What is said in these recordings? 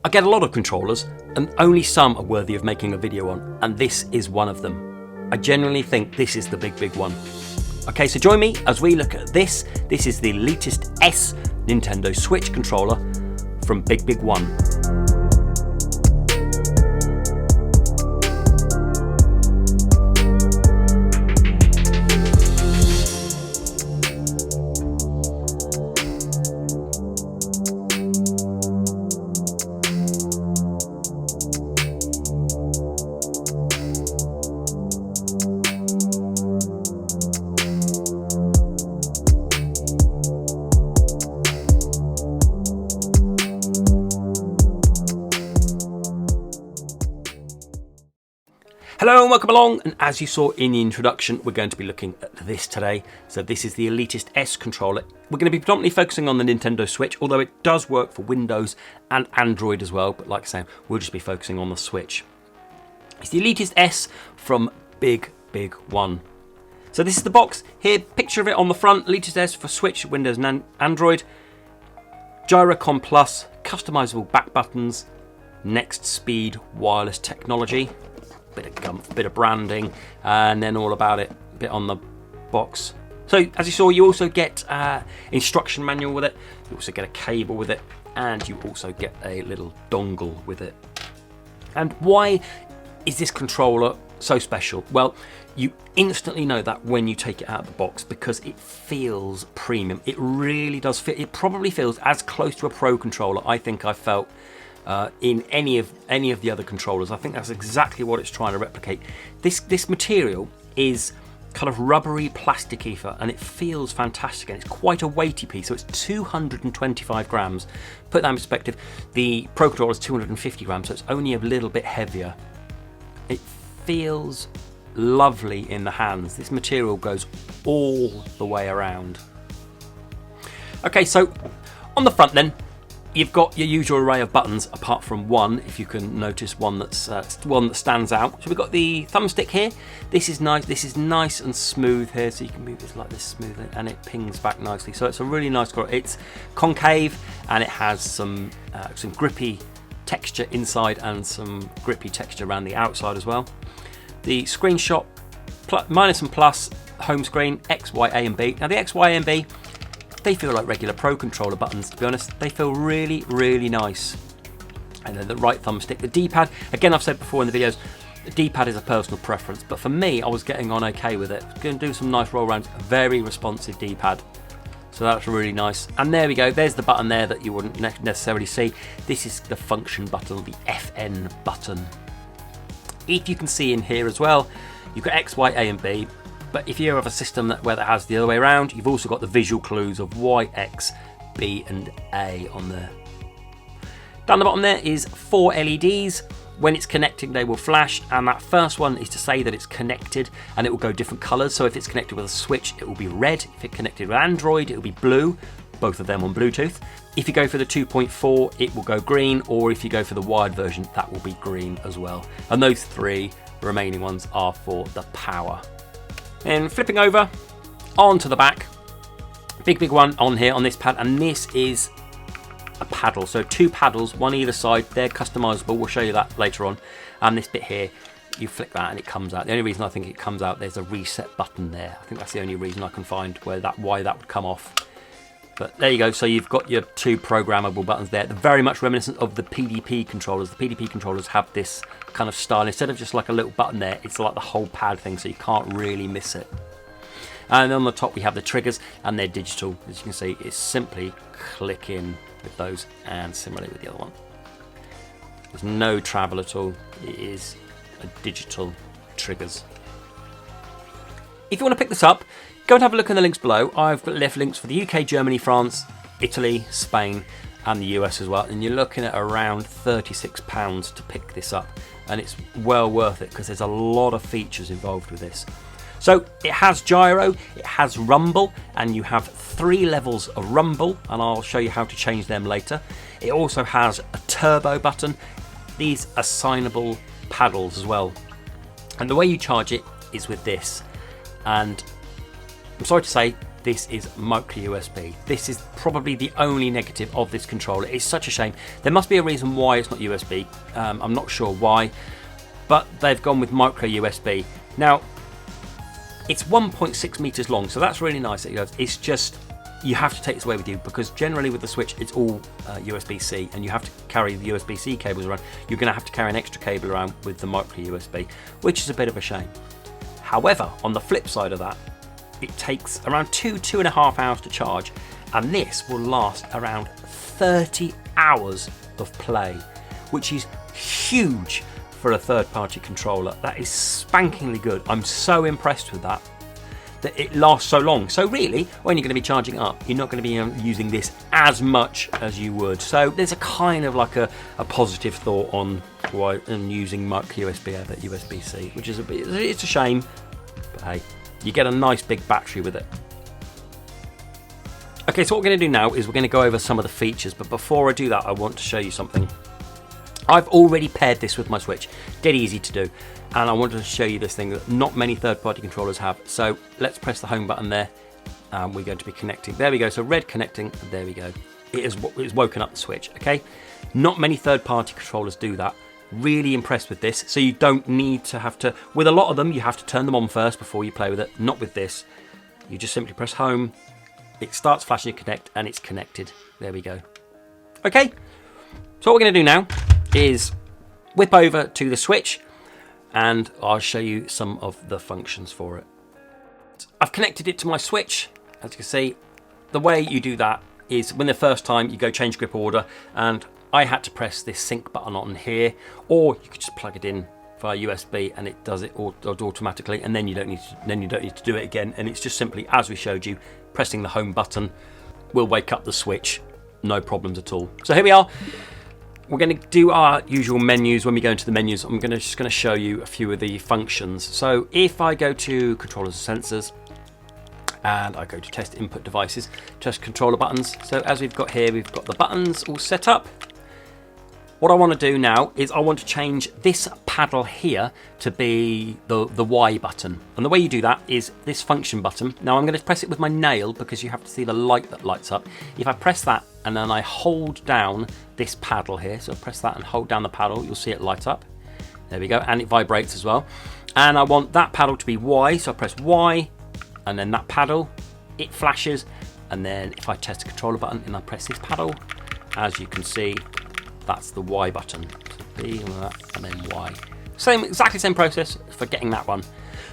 I get a lot of controllers, and only some are worthy of making a video on, and this is one of them. I genuinely think this is the big one. Okay, so join me as we look at this. This is the Elitist S Nintendo Switch Controller from Bigbigwon. Hello and welcome along, and as you saw in the introduction, we're going to be looking at this today. So this is the Elitist S controller. We're going to be predominantly focusing on the Nintendo Switch, although it does work for Windows and Android as well, but like I say, we'll just be focusing on the Switch. It's the Elitist S from Bigbigwon. So this is the box here, picture of it on the front, Elitist S for Switch, Windows and Android. Gyrocom Plus, customizable back buttons, next speed wireless technology. Bit of branding, and then all about it, a bit on the box. So as you saw, you also get instruction manual with it, you also get a cable with it, and you also get a little dongle with it. And why is this controller so special? Well, you instantly know that when you take it out of the box, because it feels premium. It really does fit. It probably feels as close to a Pro controller I think I felt in any of the other controllers. I think that's exactly what it's trying to replicate. This material is kind of rubbery, plasticky, and it feels fantastic, and it's quite a weighty piece. So it's 225 grams. Put that in perspective, the Pro controller is 250 grams, so it's only a little bit heavier. It feels lovely in the hands. This material goes all the way around. Okay, so on the front then, you've got your usual array of buttons, apart from one, if you can notice one that stands out. So we've got the thumbstick here. This is nice and smooth here, so you can move this like this smoothly, and it pings back nicely. So it's a really nice controller. It's concave, and it has some grippy texture inside and some grippy texture around the outside as well. The screenshot, minus and plus, home screen, X, Y, A, and B. Now the X, Y, and B, they feel like regular Pro controller buttons, to be honest. They feel really, really nice. And then the right thumbstick, the D-pad, again, I've said before in the videos, the D-pad is a personal preference, but for me, I was getting on okay with it. Going to do some nice roll rounds, very responsive D-pad. So that's really nice. And there we go, there's the button there that you wouldn't necessarily see. This is the function button, the FN button. If you can see in here as well, you've got X, Y, A, and B. But if you have a system where that has the other way around, you've also got the visual clues of Y, X, B, and A on there. Down the bottom there is 4 LEDs. When it's connecting, they will flash, and that first one is to say that it's connected, and it will go different colours. So if it's connected with a Switch, it will be red. If it's connected with Android, it will be blue, both of them on Bluetooth. If you go for the 2.4, it will go green, or if you go for the wired version, that will be green as well. And those 3 remaining ones are for the power. And flipping over onto the back, Bigbigwon on here on this pad, and this is a paddle. So 2 paddles, one either side. They're customizable. We'll show you that later on. And this bit here, you flick that and it comes out. The only reason I think it comes out, there's a reset button there. I think that's the only reason I can find why that would come off. But there you go. So you've got your 2 programmable buttons there. They're very much reminiscent of the PDP controllers. The PDP controllers have this kind of style. Instead of just like a little button there, it's like the whole pad thing, so you can't really miss it. And on the top we have the triggers, and they're digital. As you can see, it's simply click in with those, and similarly with the other one. There's no travel at all. It is a digital triggers. If you want to pick this up, go and have a look in the links below. I've left links for the UK, Germany, France, Italy, Spain, and the US as well. And you're looking at around £36 to pick this up. And it's well worth it because there's a lot of features involved with this. So it has gyro, it has rumble, and you have 3 levels of rumble, and I'll show you how to change them later. It also has a turbo button, these assignable paddles as well. And the way you charge it is with this. And I'm sorry to say, this is micro USB. This is probably the only negative of this controller. It's such a shame. There must be a reason why it's not USB. I'm not sure why, but they've gone with micro USB. Now, it's 1.6 meters long, so that's really nice. It's just, you have to take this away with you, because generally with the Switch it's all USB-C, and you have to carry the USB-C cables around. You're going to have to carry an extra cable around with the micro USB, which is a bit of a shame. However, on the flip side of that, it takes around 2.5 hours to charge, and this will last around 30 hours of play, which is huge for a third-party controller. That is spankingly good. I'm so impressed with that it lasts so long. So really, when you're going to be charging it up, you're not going to be using this as much as you would. So there's a kind of like a positive thought on why I'm using micro USB over USB-C, which is it's a shame, but hey, you get a nice big battery with it. Okay, so what we're going to do now is we're going to go over some of the features, but before I do that, I want to show you something. I've already paired this with my Switch, dead easy to do, and I wanted to show you this thing that not many third-party controllers have. So let's press the home button there, and we're going to be connecting. There we go, so red connecting, there we go. It's woken up the Switch, okay? Not many third-party controllers do that. Really impressed with this, so you don't need to have to, with a lot of them, you have to turn them on first before you play with it. Not with this. You just simply press home, it starts flashing connect, and it's connected. There we go. Okay, so what we're going to do now is whip over to the Switch, and I'll show you some of the functions for it. I've connected it to my Switch. As you can see, the way you do that is when the first time you go change grip order, and I had to press this sync button on here, or you could just plug it in via USB and it does it automatically, and then you don't need to do it again, and it's just simply, as we showed you, pressing the home button will wake up the Switch, no problems at all. So here we are. We're going to do our usual menus. When we go into the menus, I'm just going to show you a few of the functions. So if I go to controllers and sensors, and I go to test input devices, test controller buttons. So as we've got here, we've got the buttons all set up. What I want to do now is I want to change this paddle here to be the Y button. And the way you do that is this function button. Now I'm going to press it with my nail because you have to see the light that lights up. If I press that and then I hold down this paddle here, so press that and hold down the paddle, you'll see it light up. There we go, and it vibrates as well. And I want that paddle to be Y, so I press Y, and then that paddle, it flashes. And then if I test the controller button and I press this paddle, as you can see, that's the Y button. So B and then Y. Exactly same process for getting that one.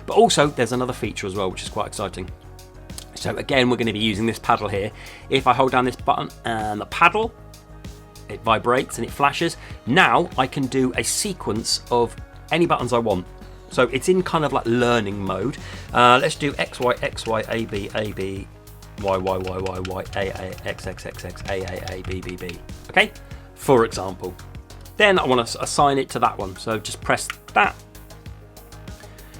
But also there's another feature as well, which is quite exciting. So again, we're going to be using this paddle here. If I hold down this button and the paddle, it vibrates and it flashes. Now I can do a sequence of any buttons I want. So it's in kind of like learning mode. Let's do X, Y, X, Y, A, B, A, B, Y, Y, Y, Y, Y, A, A, X, X, X, X, A, A, A, B, B, B. Okay? For example. Then I want to assign it to that one. So just press that.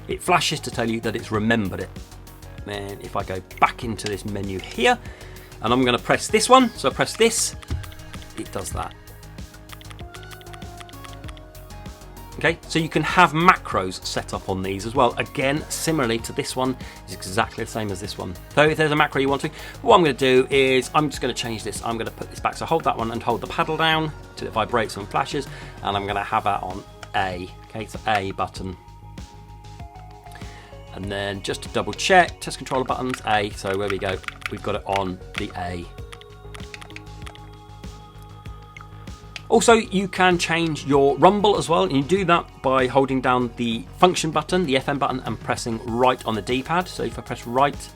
It flashes to tell you that it's remembered it. Then if I go back into this menu here, and I'm going to press this one, so I press this, it does that. Okay, so you can have macros set up on these as well. Again, similarly to this one, it's exactly the same as this one. So if there's a macro you want to, what I'm going to do is I'm just going to change this. I'm going to put this back. So hold that one and hold the paddle down till it vibrates and flashes, and I'm going to have that on A. Okay, so A button. And then just to double check, test controller buttons, A. So there we go, we've got it on the A. Also, you can change your rumble as well, and you do that by holding down the function button, the FM button, and pressing right on the D-pad. So if I press right,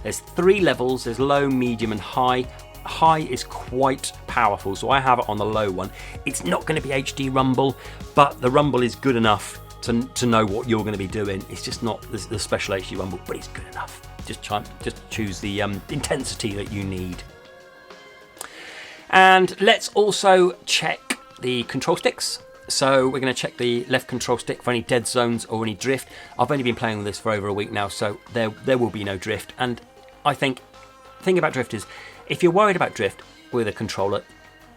there's 3 levels, there's low, medium, and high. High is quite powerful, so I have it on the low one. It's not going to be HD rumble, but the rumble is good enough to know what you're going to be doing. It's just not the special HD rumble, but it's good enough. Just choose the intensity that you need. And let's also check the control sticks. So we're going to check the left control stick for any dead zones or any drift. I've only been playing with this for over a week now, so there will be no drift. And I think the thing about drift is, if you're worried about drift with a controller,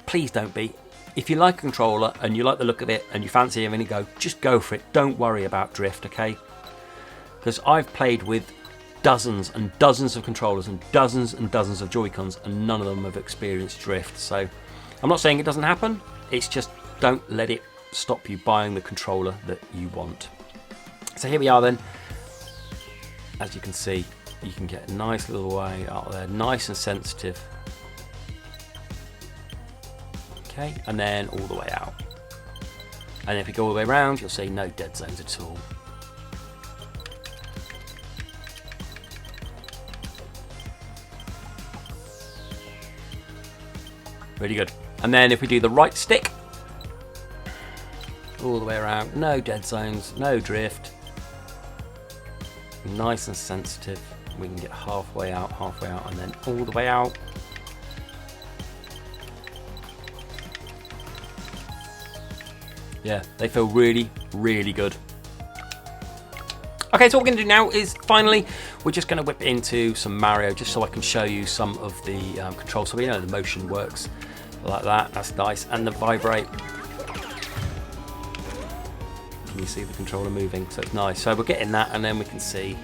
please don't be. If you like a controller and you like the look of it and you fancy having it go, just go for it. Don't worry about drift, okay? Because I've played with dozens and dozens of controllers and dozens of Joy-Cons, and none of them have experienced drift. So I'm not saying it doesn't happen, it's just don't let it stop you buying the controller that you want. So here we are then. As you can see, you can get a nice little way out there, nice and sensitive. Okay, and then all the way out. And if you go all the way around, you'll see no dead zones at all. Really good. And then if we do the right stick, all the way around, no dead zones, no drift. Nice and sensitive. We can get halfway out, and then all the way out. Yeah, they feel really, really good. Okay, so what we're going to do now is finally, we're just going to whip into some Mario just so I can show you some of the controls. So we know the motion works like that. That's nice. And the vibrate. Can you see the controller moving? So it's nice. So we're getting that, and then we can see.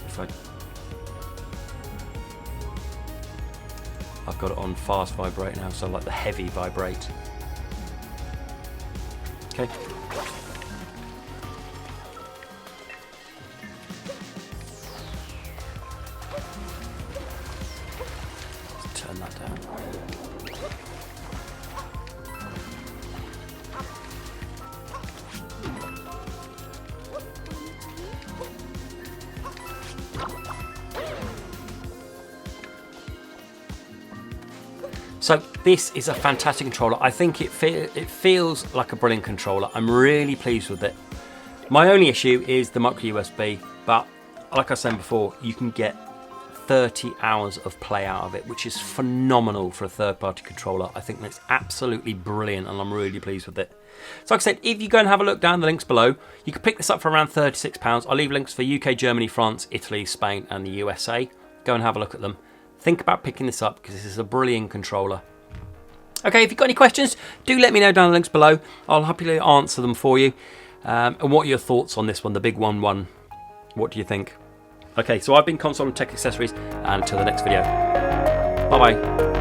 If I've got it on fast vibrate now, so I like the heavy vibrate. Okay. Let's turn that down. So this is a fantastic controller. I think it feels like a brilliant controller. I'm really pleased with it. My only issue is the micro USB, but like I was saying before, you can get 30 hours of play out of it, which is phenomenal for a third-party controller. I think that's absolutely brilliant, and I'm really pleased with it. So like I said, if you go and have a look down the links below, you can pick this up for around £36. I'll leave links for UK, Germany, France, Italy, Spain, and the USA. Go and have a look at them. Think about picking this up because this is a brilliant controller. Okay, if you've got any questions, do let me know down in the links below. I'll happily answer them for you. And what are your thoughts on this one, the Bigbigwon one? What do you think? Okay, so I've been Console and Tech Accessories, and until the next video. Bye-bye.